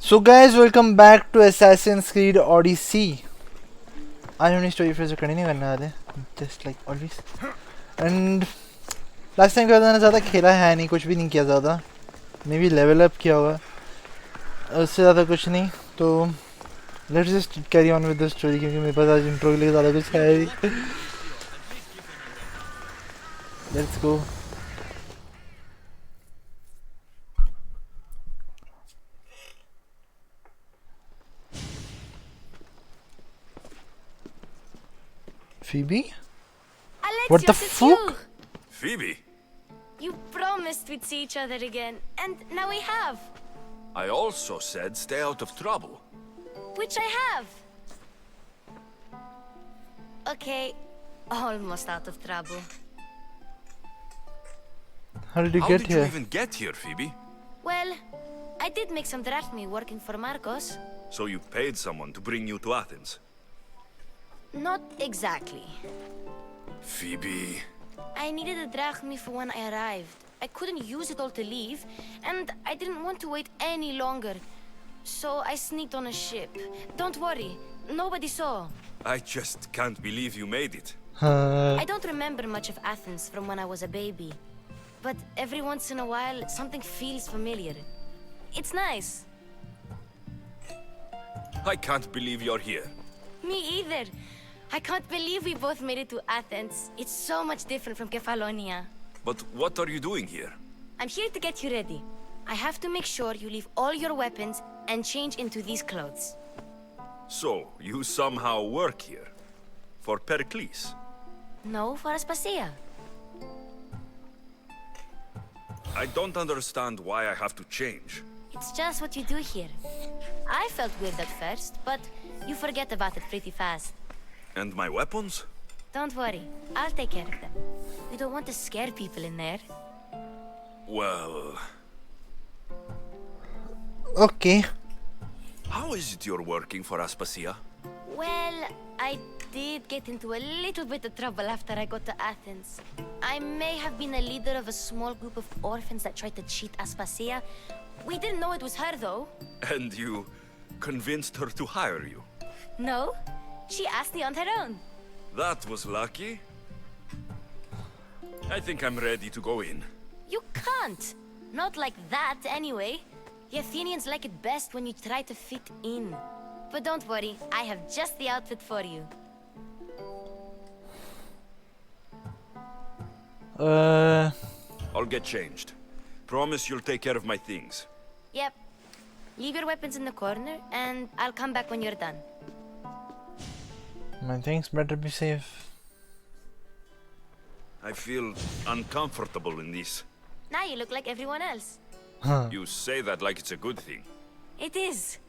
So guys, welcome back to Assassin's Creed Odyssey. आज हमने story फिर से कंटिन्यू करने वाले हैं, just like always. And last time क्या था ना, ज़्यादा खेला है नहीं, कुछ भी नहीं किया ज़्यादा. Maybe level up किया होगा. उससे ज़्यादा कुछ नहीं. तो let's just carry on with the story क्योंकि मेरे पास आज intro के लिए ज़्यादा कुछ है नहीं. Let's go. Phoebe? Alexios, What the it's fuck? you. Phoebe, You promised we'd see each other again, and now we have. I also said stay out of trouble. Which I have. Okay, almost out of trouble. How did you How get did you here? even get here, Phoebe? Well, I did make some drachmi working for Marcos. So you paid someone to bring you to Athens? Not exactly. Phoebe... I needed a drachmi for when I arrived. I couldn't use it all to leave, and I didn't want to wait any longer. So I sneaked on a ship. Don't worry, nobody saw. I just can't believe you made it. I don't remember much of Athens from when I was a baby. But every once in a while, something feels familiar. It's nice. I can't believe you're here. Me either. I can't believe we both made it to Athens. It's so much different from Kefalonia. But what are you doing here? I'm here to get you ready. I have to make sure you leave all your weapons and change into these clothes. So, you somehow work here? For Pericles? No, for Aspasia. I don't understand why I have to change. It's just what you do here. I felt weird at first, but you forget about it pretty fast. And my weapons? Don't worry, I'll take care of them. We don't want to scare people in there. Well... Okay. How is it you're working for Aspasia? Well, I did get into a little bit of trouble after I got to Athens. I may have been a leader of a small group of orphans that tried to cheat Aspasia. We didn't know it was her, though. And you convinced her to hire you? No, she asked me on her own. That was lucky. I think I'm ready to go in. You can't. Not like that, anyway. The Athenians like it best when you try to fit in. But don't worry, I have just the outfit for you. I'll get changed. Promise you'll take care of my things. Yep. Leave your weapons in the corner, and I'll come back when you're done. My things better be safe. I feel uncomfortable in this. Now you look like everyone else. You say that like it's a good thing. It is.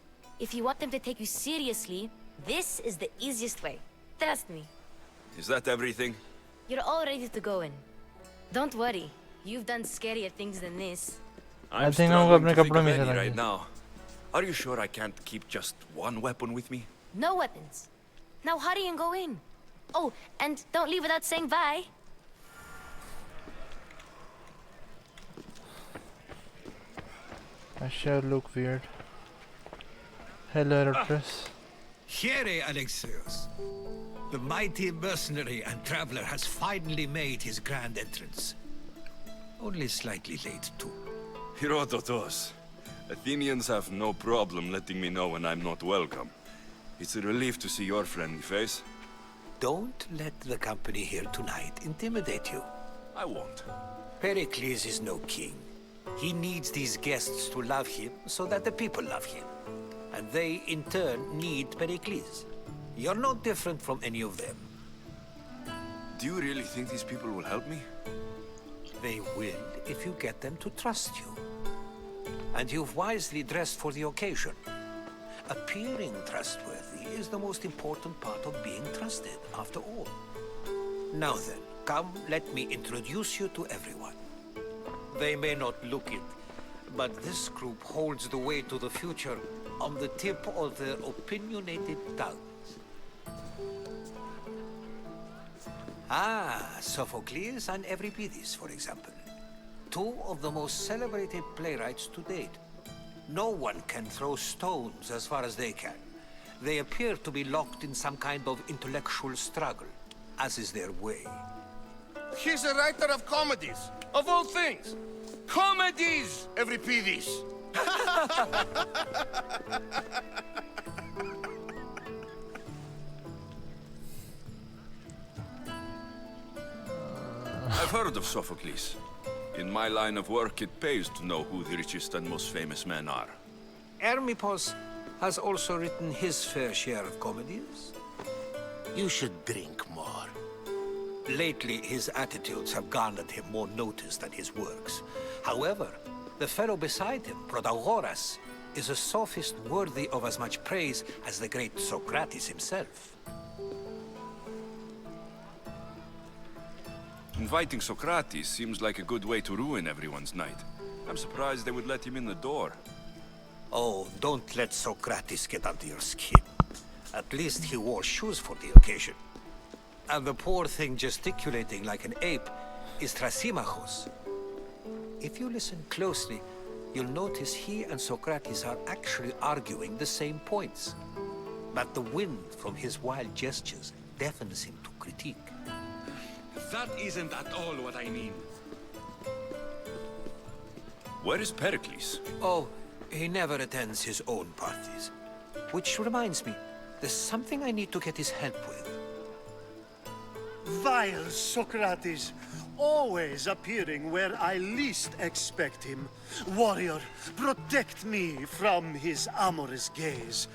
If you want them to take you seriously, this is the easiest way. Trust me. Is that everything? You're all ready to go in. Don't worry. You've done scarier things than this. I'm think struggling I'm to think gonna of make a any problem right now. Are you sure I can't keep just one weapon with me? No weapons. Now hurry and go in. Oh, and don't leave without saying bye. I sure look weird. Hello, actress. Here, Alexios. The mighty mercenary and traveler has finally made his grand entrance. Only slightly late, too. Herodotus. Athenians have no problem letting me know when I'm not welcome. It's a relief to see your friendly face. Don't let the company here tonight intimidate you. I won't. Pericles is no king. He needs these guests to love him so that the people love him. And they, in turn, need Pericles. You're no different from any of them. Do you really think these people will help me? They will if you get them to trust you. And you've wisely dressed for the occasion. Appearing trustworthy is the most important part of being trusted, after all. Now then, come, let me introduce you to everyone. They may not look it, but this group holds the way to the future on the tip of their opinionated tongues. Ah, Sophocles and Euripides, for example. Two of the most celebrated playwrights to date. No one can throw stones as far as they can. They appear to be locked in some kind of intellectual struggle, as is their way. He's a writer of comedies, of all things. Comedies, Euripides. I've heard of Sophocles. In my line of work, it pays to know who the richest and most famous men are. Hermippos has also written his fair share of comedies. You should drink more. Lately, his attitudes have garnered him more notice than his works. However, the fellow beside him, Protagoras, is a sophist worthy of as much praise as the great Socrates himself. Inviting Socrates seems like a good way to ruin everyone's night. I'm surprised they would let him in the door. Oh, don't let Socrates get under your skin. At least he wore shoes for the occasion. And the poor thing gesticulating like an ape is Thrasymachos. If you listen closely, you'll notice he and Socrates are actually arguing the same points. But the wind from his wild gestures deafens him to critique. That isn't at all what I mean. Where is Pericles? Oh, he never attends his own parties. Which reminds me, there's something I need to get his help with. Vile Socrates, always appearing where I least expect him. Warrior, protect me from his amorous gaze.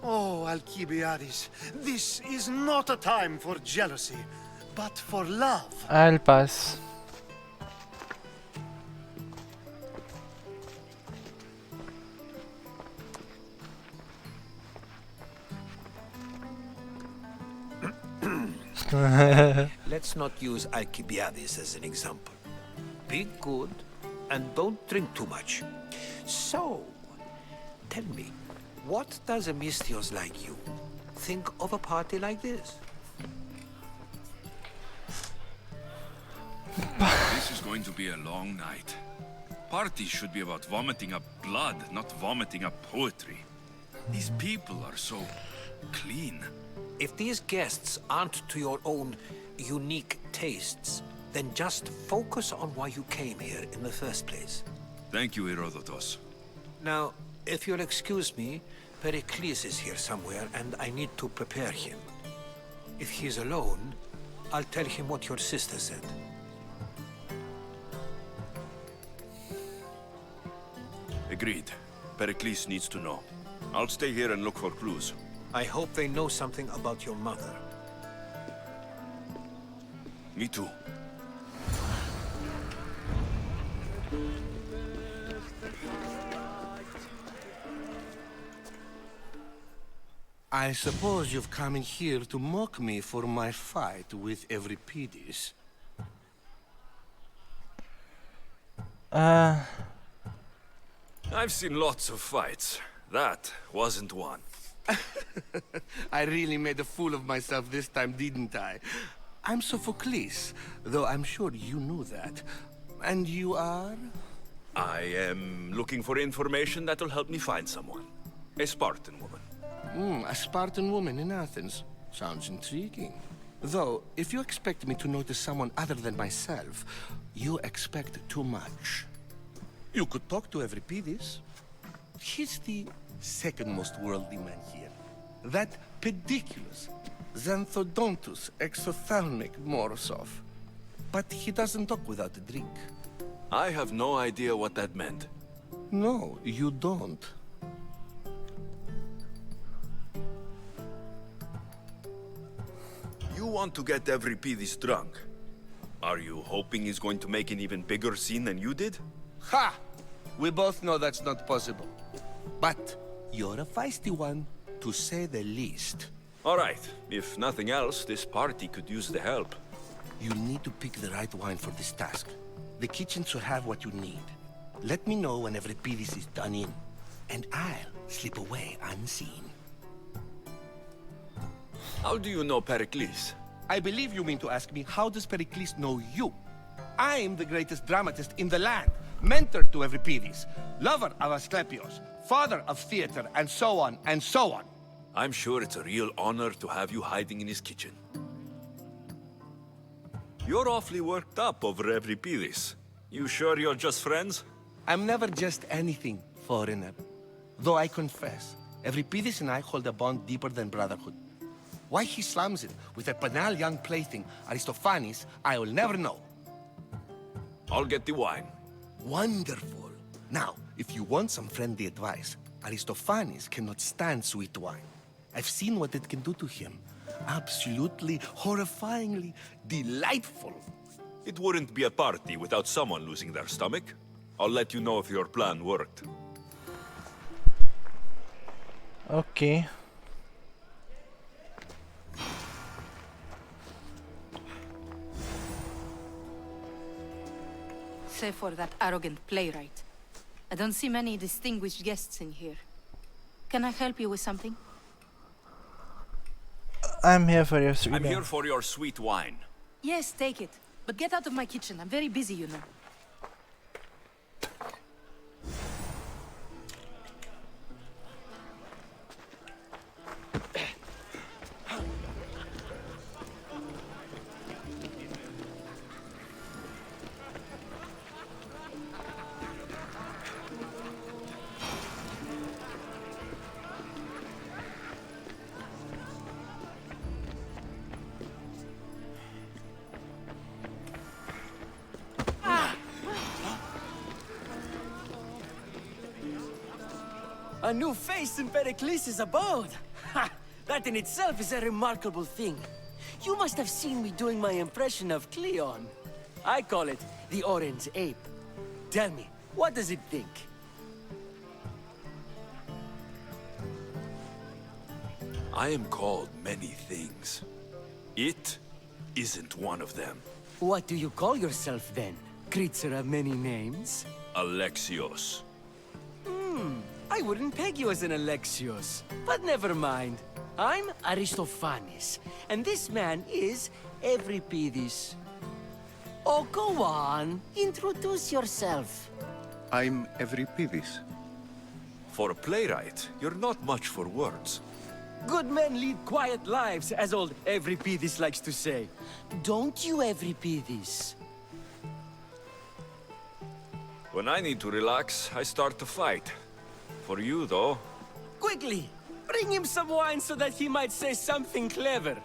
Oh, Alcibiades, this is not a time for jealousy, but for love. I'll pass. Let's not use Alcibiades as an example. Be good and don't drink too much. So, tell me, what does a Mystios like you think of a party like this? This is going to be a long night. Parties should be about vomiting up blood, not vomiting up poetry. These people are so clean. If these guests aren't to your own unique tastes, then just focus on why you came here in the first place. Thank you, Herodotus. Now, if you'll excuse me, Pericles is here somewhere, and I need to prepare him. If he's alone, I'll tell him what your sister said. Agreed. Pericles needs to know. I'll stay here and look for clues. I hope they know something about your mother. Me too. I suppose you've come in here to mock me for my fight with Euripides. I've seen lots of fights. That wasn't one. I really made a fool of myself this time, didn't I? I'm Sophocles, though I'm sure you knew that. And you are? I am looking for information that will help me find someone. A Spartan woman. A Spartan woman in Athens. Sounds intriguing. Though, if you expect me to notice someone other than myself, you expect too much. You could talk to Euripides. He's the second most worldly man here. That pediculous, xanthodontus exophthalmic Morosov. But he doesn't talk without a drink. I have no idea what that meant. No, you don't. You want to get Euripides drunk. Are you hoping he's going to make an even bigger scene than you did? Ha! We both know that's not possible. But you're a feisty one, to say the least. All right. If nothing else, this party could use the help. You need to pick the right wine for this task. The kitchen should have what you need. Let me know when Euripides is done in, and I'll slip away unseen. How do you know Pericles? I believe you mean to ask me, how does Pericles know you? I'm the greatest dramatist in the land, mentor to Euripides, lover of Asclepius, father of theater, and so on, and so on. I'm sure it's a real honor to have you hiding in his kitchen. You're awfully worked up over Euripides. You sure you're just friends? I'm never just anything, foreigner. Though I confess, Euripides and I hold a bond deeper than brotherhood. Why he slams it with that banal young plaything, Aristophanes, I will never know. I'll get the wine. Wonderful. Now, if you want some friendly advice, Aristophanes cannot stand sweet wine. I've seen what it can do to him. Absolutely, horrifyingly delightful. It wouldn't be a party without someone losing their stomach. I'll let you know if your plan worked. Okay. Save for that arrogant playwright. I don't see many distinguished guests in here. Can I help you with something? I'm here for your sweet I'm wine. here for your sweet wine. Yes, take it. But get out of my kitchen. I'm very busy, you know. A new face in Pericles' abode! Ha! That in itself is a remarkable thing. You must have seen me doing my impression of Cleon. I call it the Orange Ape. Tell me, what does it think? I am called many things. It isn't one of them. What do you call yourself then? Creature of many names? Alexios. I wouldn't peg you as an Alexios, but never mind. I'm Aristophanes, and this man is Euripides. Oh, go on. Introduce yourself. I'm Euripides. For a playwright, you're not much for words. Good men lead quiet lives, as old Euripides likes to say. Don't you, Euripides? When I need to relax, I start to fight. For you, though, Quickly, bring him some wine so that he might say something clever.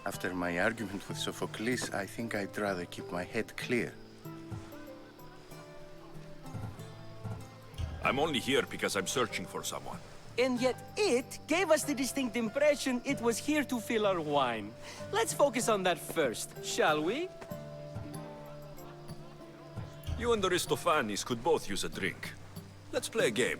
After my argument with Sophocles, I think I'd rather keep my head clear. I'm only here because I'm searching for someone. And yet it gave us the distinct impression it was here to fill our wine. Let's focus on that first, shall we? You and Aristophanes could both use a drink. Let's play a game.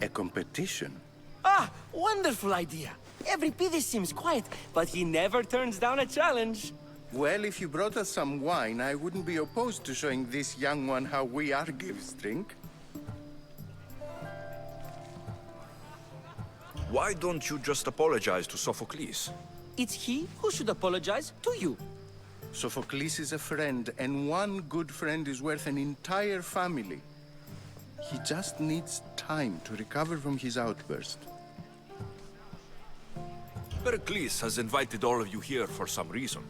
A competition? Ah, wonderful idea. Euripides seems quiet, but he never turns down a challenge. Well, if you brought us some wine, I wouldn't be opposed to showing this young one how we Argives drink. Why don't you just apologize to Sophocles? It's he who should apologize to you. Sophocles is a friend, and one good friend is worth an entire family. He just needs time to recover from his outburst. Pericles has invited all of you here for some reason.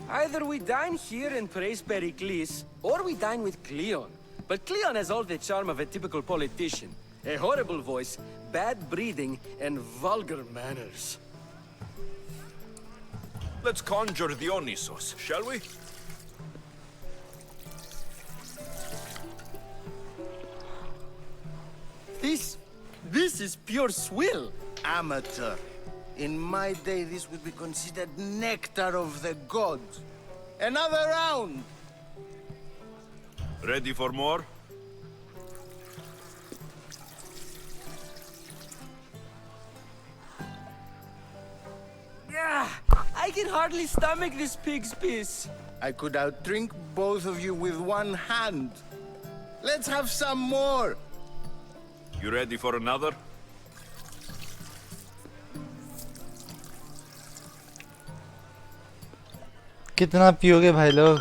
Either we dine here and praise Pericles, or we dine with Cleon. But Cleon has all the charm of a typical politician. A horrible voice, bad breeding, and vulgar manners. Let's conjure Dionysos, shall we? This is pure swill. Amateur. In my day, this would be considered nectar of the gods. Another round! Ready for more? Yeah, I can hardly stomach this pig's piss. I could outdrink both of you with one hand. Let's have some more! You ready for another? कितना पियोगे भाई लोग?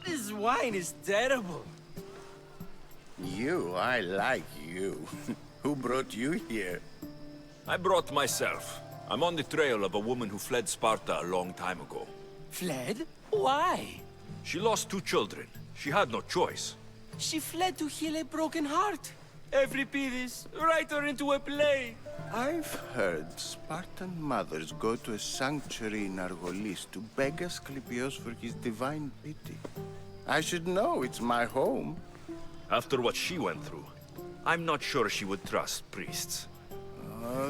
This wine is terrible. You, I like you. Who brought you here? I brought myself. I'm on the trail of a woman who fled Sparta a long time ago. Fled? Why? She lost 2 children. She had no choice. She fled to heal a broken heart. Euripides, write her into a play. I've heard Spartan mothers go to a sanctuary in Argolis to beg Asclepios for his divine pity. I should know, it's my home. After what she went through, I'm not sure she would trust priests.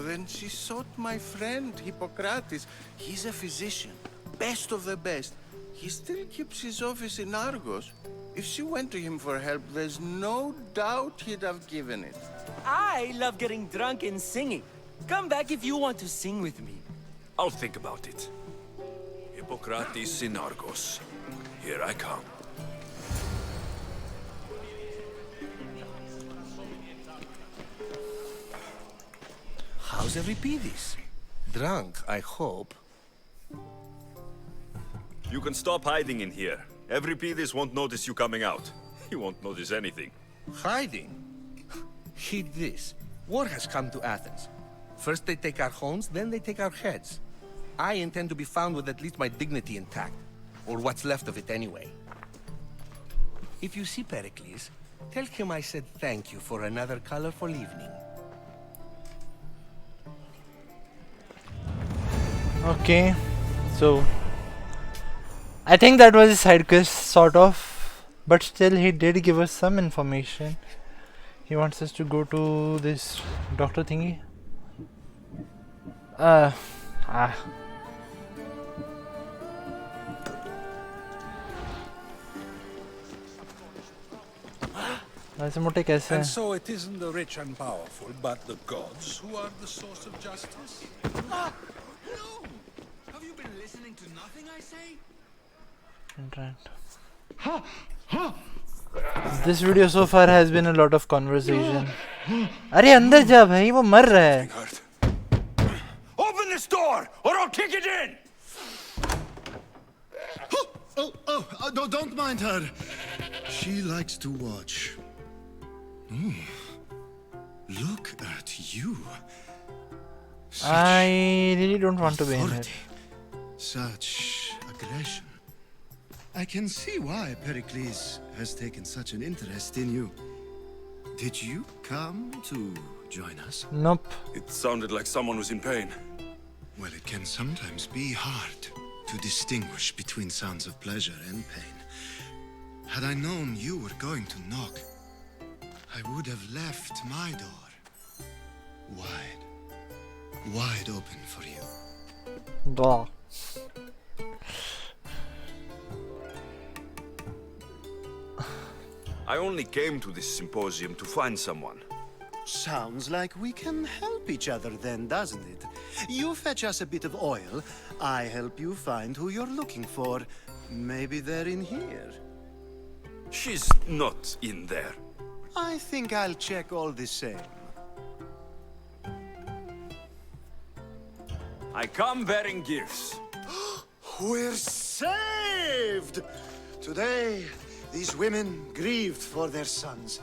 Then she sought my friend, Hippocrates. He's a physician, best of the best. He still keeps his office in Argos. If she went to him for help, there's no doubt he'd have given it. I love getting drunk and singing. Come back if you want to sing with me. I'll think about it. Hippocrates in Argos. Here I come. How's Euripides? Drunk, I hope. You can stop hiding in here. Euripides won't notice you coming out. He won't notice anything. Hiding? Heed this. War has come to Athens. First they take our homes, then they take our heads. I intend to be found with at least my dignity intact. Or what's left of it anyway. If you see Pericles, tell him I said thank you for another colorful evening. Okay, so I think that was a side quest sort of, but still he did give us some information. He wants us to go to this doctor thingy. ऐसे मोटे कैसे हैं? And so it isn't the rich and powerful, but the gods who are the source of justice? No! Have you been listening to nothing I say? This video so far has been a lot of conversation. अरे अंदर जा भाई वो मर रहा है. Open this door, or I'll kick it in! Don't mind her. She likes to watch. Look at you. I really don't want to be in it. Such aggression. I can see why Pericles has taken such an interest in you. Did you come to join us? Nope. It sounded like someone was in pain. Well, it can sometimes be hard to distinguish between sounds of pleasure and pain. Had I known you were going to knock, I would have left my door wide open for you. Blah. I only came to this symposium to find someone. Sounds like we can help each other then, doesn't it? You fetch us a bit of oil, I help you find who you're looking for. Maybe they're in here. She's not in there. I think I'll check all the same. I come bearing gifts. We're saved! Today, these women grieved for their sons,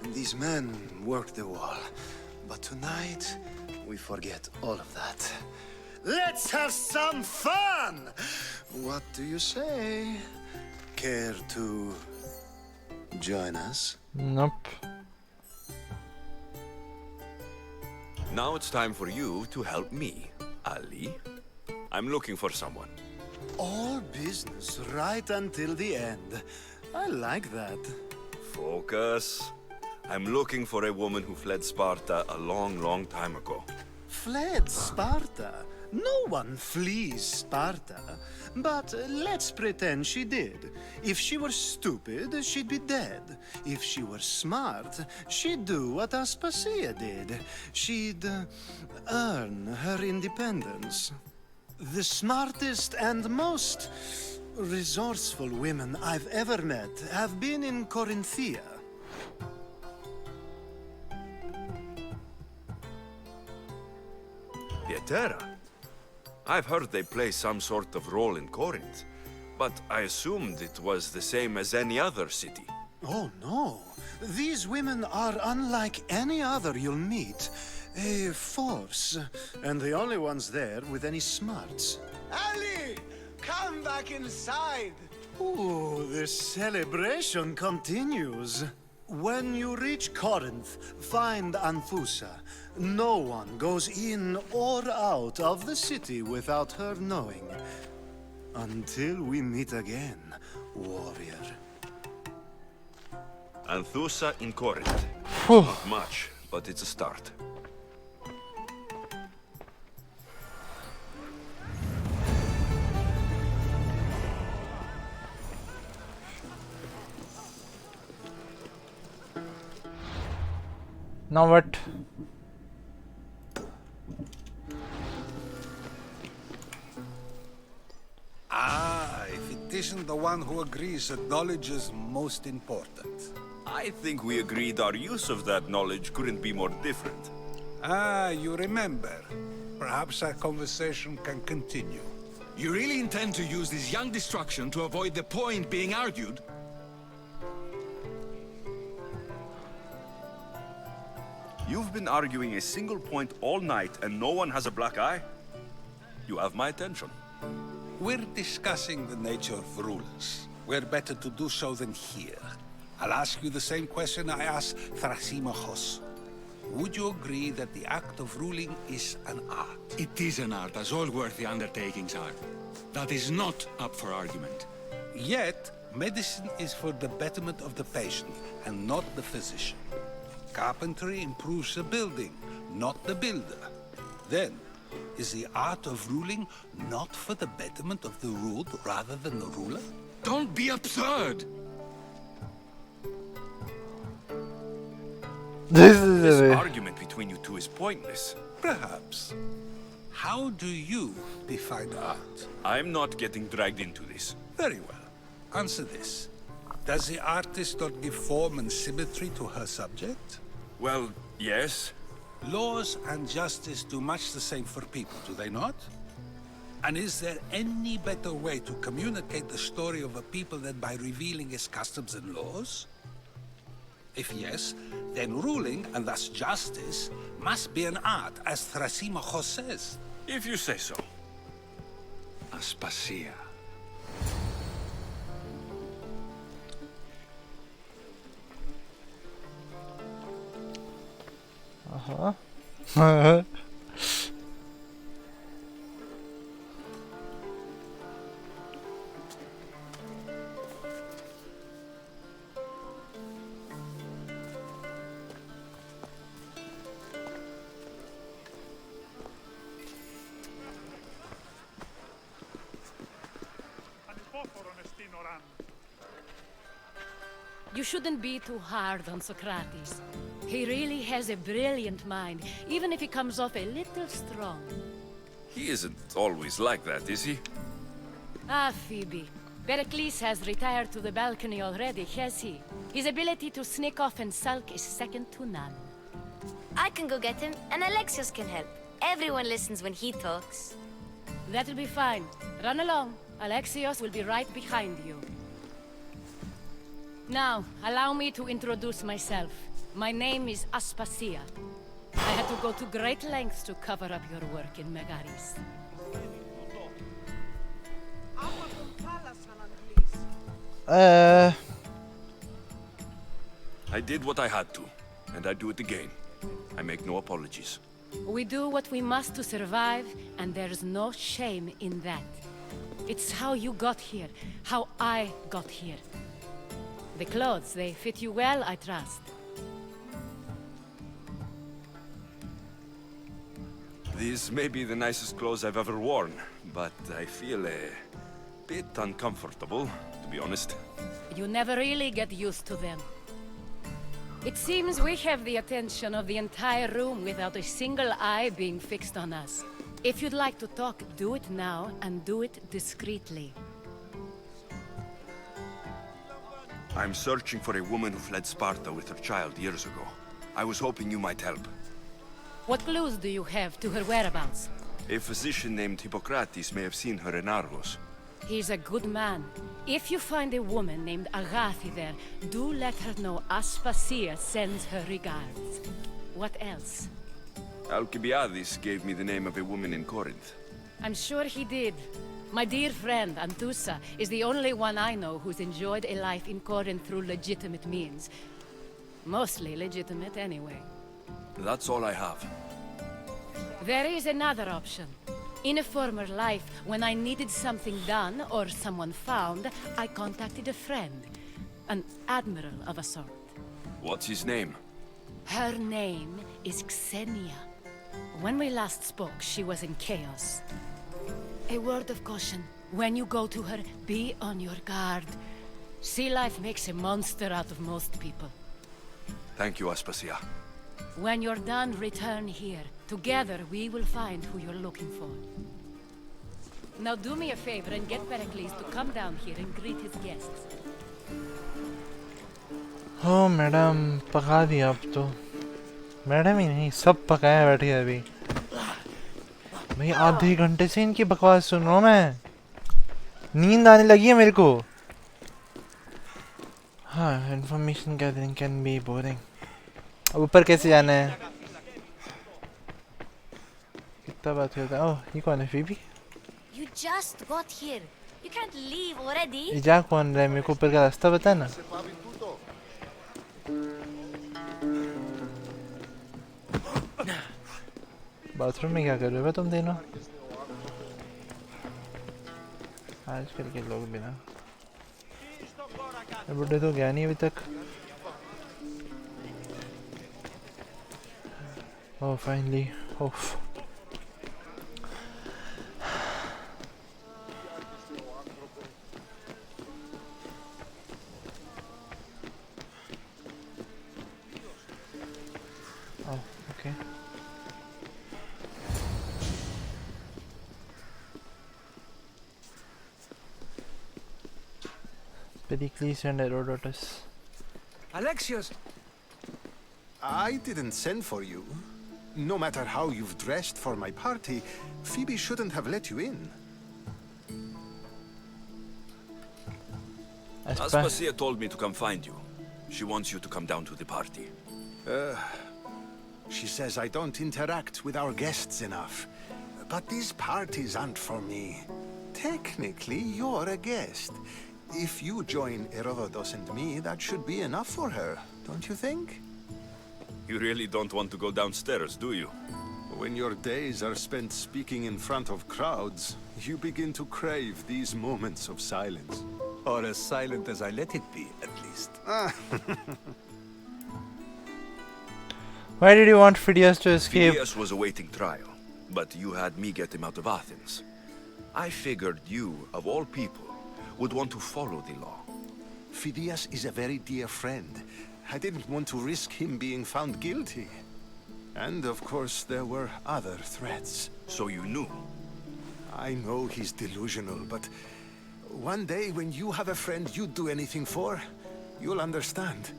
and these men worked the wall. But tonight, we forget all of that. Let's have some fun! What do you say? Care to join us? Nope. Now it's time for you to help me, Ali. I'm looking for someone. All business right until the end. I like that. Focus. I'm looking for a woman who fled Sparta a long, long time ago. Fled Sparta? No one flees Sparta. But let's pretend she did. If she were stupid, she'd be dead. If she were smart, she'd do what Aspasia did. She'd earn her independence. The smartest and most resourceful women I've ever met have been in Corinthia. Pietera. I've heard they play some sort of role in Corinth. But I assumed it was the same as any other city. Oh, no. These women are unlike any other you'll meet. A force, and the only ones there with any smarts. Ali! Come back inside! Ooh, the celebration continues. When you reach Corinth, find Anthusa. No one goes in or out of the city without her knowing. Until we meet again, warrior. Anthusa in Corinth. Not much, but it's a start. Now what? Ah, if it isn't the one who agrees that knowledge is most important. I think we agreed our use of that knowledge couldn't be more different. Ah, you remember. Perhaps our conversation can continue. You really intend to use this young destruction to avoid the point being argued? You've been arguing a single point all night and no one has a black eye? You have my attention. We're discussing the nature of rulers. Where better to do so than here? I'll ask you the same question I asked Thrasimachos. Would you agree that the act of ruling is an art? It is an art, as all worthy undertakings are. That is not up for argument. Yet, medicine is for the betterment of the patient, and not the physician. Carpentry improves the building, not the builder. Then, is the art of ruling not for the betterment of the ruled rather than the ruler? Don't be absurd! This argument between you two is pointless. Perhaps. How do you define art? I'm not getting dragged into this. Very well. Answer this. Does the artist not give form and symmetry to her subject? Well, yes. Laws and justice do much the same for people, do they not? And is there any better way to communicate the story of a people than by revealing its customs and laws? If yes, then ruling, and thus justice, must be an art, as Thrasimachos says. If you say so. Aspasia. Uh-huh. You shouldn't be too hard on Socrates. He really has a brilliant mind, even if he comes off a little strong. He isn't always like that, is he? Ah, Phoebe. Pericles has retired to the balcony already, has he? His ability to sneak off and sulk is second to none. I can go get him, and Alexios can help. Everyone listens when he talks. That'll be fine. Run along. Alexios will be right behind you. Now, allow me to introduce myself. My name is Aspasia. I had to go to great lengths to cover up your work in Megaris. I did what I had to, and I do it again. I make no apologies. We do what we must to survive, and there's no shame in that. It's how you got here, how I got here. The clothes, they fit you well, I trust. These may be the nicest clothes I've ever worn, but I feel a bit uncomfortable, to be honest. You never really get used to them. It seems we have the attention of the entire room without a single eye being fixed on us. If you'd like to talk, do it now, and do it discreetly. I'm searching for a woman who fled Sparta with her child years ago. I was hoping you might help. What clues do you have to her whereabouts? A physician named Hippocrates may have seen her in Argos. He's a good man. If you find a woman named Agathi there, do let her know Aspasia sends her regards. What else? Alcibiades gave me the name of a woman in Corinth. I'm sure he did. My dear friend, Antusa, is the only one I know who's enjoyed a life in Corinth through legitimate means. Mostly legitimate, anyway. That's all I have. There is another option. In a former life, when I needed something done or someone found, I contacted a friend. An admiral of a sort. What's his name? Her name is Xenia. When we last spoke, she was in chaos. A word of caution. When you go to her, be on your guard. Sea life makes a monster out of most people. Thank you, Aspasia. When you're done, return here. Together, we will find who you're looking for. Now do me a favor and get Pericles to come down here and greet his guests. Oh, madam पका दिया अब तो madam ही नहीं सब पकाया बैठे अभी भाई आधे घंटे से इनकी बकवास सुन रहा हूँ मैं नींद आने लगी है मेरे को हाँ information gathering can be boring अब ऊपर कैसे जाना है कितना बात होता है ओह ये कौन है Phoebe You just got here. You can't leave already. ये जा कौन रहा है मेरे को ऊपर का रास्ता बता ना बाथरूम में क्या कर रहे हो तुम दोनों आजकल के लोग बिना बुढ़े तो गया नहीं अभी तक ओह finally of okay Pericles and Herodotus. Alexios! I didn't send for you. No matter how you've dressed for my party, Phoebe shouldn't have let you in. Aspasia told me to come find you. She wants you to come down to the party. She says I don't interact with our guests enough. But these parties aren't for me. Technically, you're a guest. If you join Herodotus and me, that should be enough for her, don't you think? You really don't want to go downstairs, do you? When your days are spent speaking in front of crowds, you begin to crave these moments of silence. Or as silent as I let it be, at least. Why did you want Phidias to escape? Phidias was awaiting trial, but you had me get him out of Athens. I figured you, of all people, would want to follow the law. Phidias is a very dear friend. I didn't want to risk him being found guilty. And of course, there were other threats. So you knew? I know he's delusional, but one day when you have a friend you'd do anything for, you'll understand.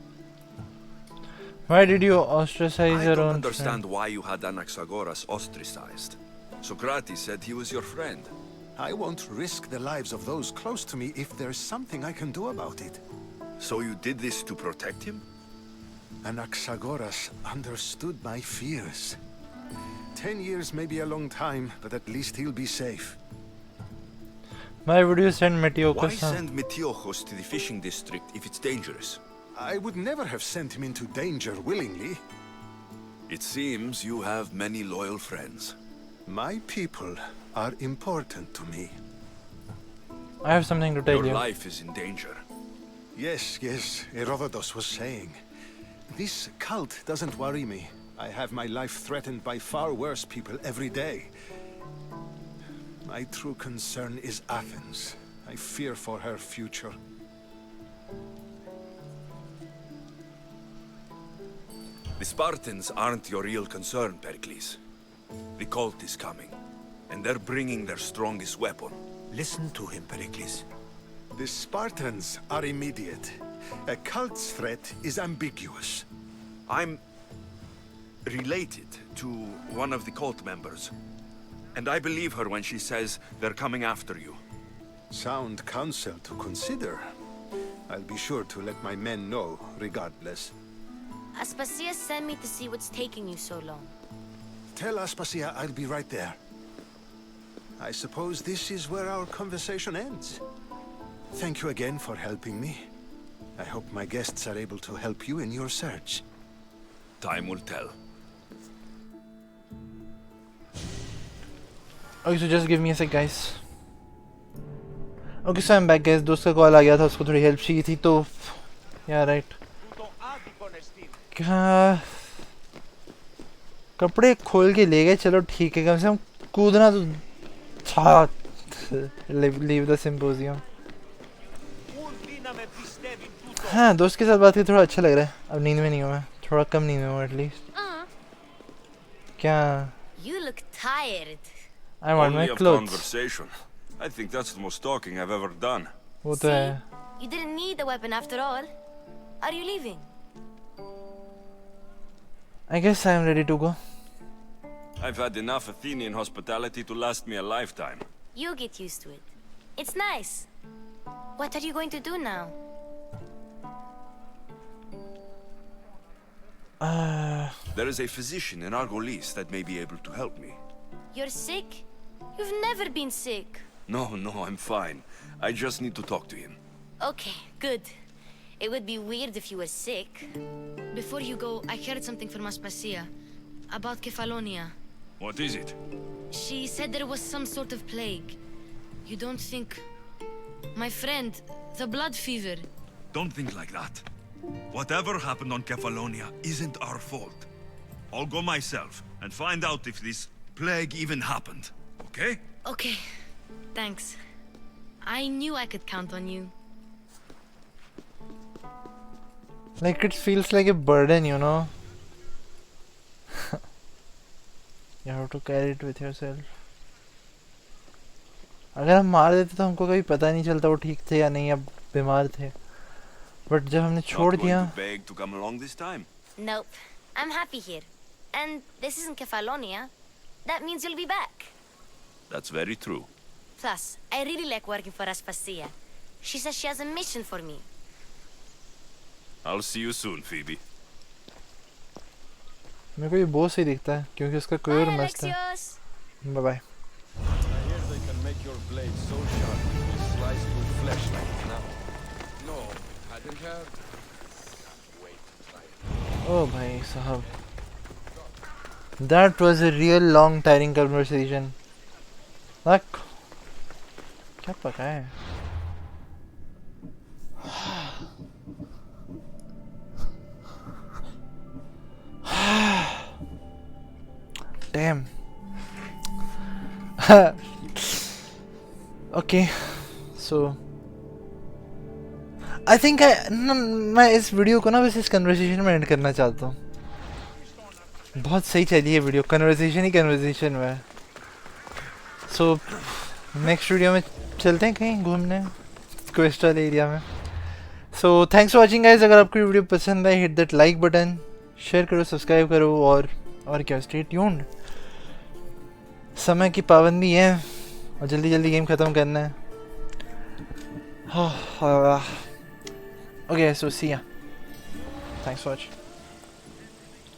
Why did you ostracize your I don't own understand friend? why you had Anaxagoras ostracized. Socrates said he was your friend. I won't risk the lives of those close to me if there's something I can do about it. So you did this to protect him? Anaxagoras understood my fears. 10 years may be a long time, but at least he'll be safe. Why would you send Why Metiochus? send Metiochus to the fishing district if it's dangerous? I would never have sent him into danger willingly. It seems you have many loyal friends. My people are important to me. I have something to tell Your you. life is in danger. Yes, Herodotus was saying. This cult doesn't worry me. I have my life threatened by far worse people every day. My true concern is Athens. I fear for her future. The Spartans aren't your real concern, Pericles. The cult is coming, and they're bringing their strongest weapon. Listen to him, Pericles. The Spartans are immediate. A cult's threat is ambiguous. I'm related to one of the cult members, and I believe her when she says they're coming after you. Sound counsel to consider. I'll be sure to let my men know, regardless. Aspasia sent me to see what's taking you so long. Tell Aspasia I'll be right there. I suppose this is where our conversation ends. Thank you again for helping me. I hope my guests are able to help you in your search. Time will tell. Okay, so just give me a sec, guys. Okay, so I'm back, guys. दोस्त का call आ गया था, उसको थोड़ी help चाहिए थी तो या राइट क्या कपड़े खोल के ले गए, चलो ठीक है, कम से कम कूदना तो था. Leave the symposium. हाँ, दोस्त के साथ बात करके थोड़ा अच्छा लग रहा है. अब नींद में नहीं हूँ मैं, थोड़ा कम नींद में हूँ एटलीस्ट. क्या? You look tired. I want my clothes. Conversation. I think that's the most talking I've ever done. वो तो है. You didn't need a weapon after all. Are you leaving? I guess I'm ready to go. I've had enough Athenian hospitality to last me a lifetime. You'll get used to it. It's nice. What are you going to do now? There is a physician in Argolis that may be able to help me. You're sick? You've never been sick. No, I'm fine. I just need to talk to him. Okay, good. It would be weird if you were sick. Before you go, I heard something from Aspasia about Kefalonia. What is it? She said there was some sort of plague. You don't think... My friend, the blood fever. Don't think like that. Whatever happened on Kefalonia isn't our fault. I'll go myself and find out if this plague even happened. Okay? Okay. Thanks. I knew I could count on you. Like it feels like a burden, you know. You have to carry it with yourself. अगर हम मार देते तो हमको कभी पता नहीं चलता वो ठीक थे या नहीं, अब बीमार थे. But जब हमने छोड़ दिया. Not going to beg to come along this time. Nope. I'm happy here. And this isn't Kefalonia. That means you'll be back. That's very true. Plus, I really like working for Aspasia. She says she has a mission for me. I'll see you soon, Phoebe. मेरे को ये बहुत सही दिखता है क्योंकि उसका कोयर मस्त है. Bye bye. I hear they can make your blade so sharp it will slice through flesh like now. No, hadn't heard. Wait, try it. Oh भाई साहब. That was a real long tiring conversation. Like क्या पका है? Damn. Okay, so I think मैं इस video को ना बस इस कन्वर्सेशन में एंड करना चाहता हूँ. बहुत सही चली है वीडियो, कन्वर्सेशन ही कन्वर्सेशन में. सो नेक्स्ट वीडियो में चलते हैं कहीं घूमने कोस्टल एरिया में. So thanks for watching guys. अगर आपको वीडियो पसंद आए hit that like button, share करो, सब्सक्राइब करो और क्या, स्टे ट्यून्ड. समय की पाबंदी है और जल्दी जल्दी गेम ख़त्म करना है. ओके, सो सी या. Thanks for watching.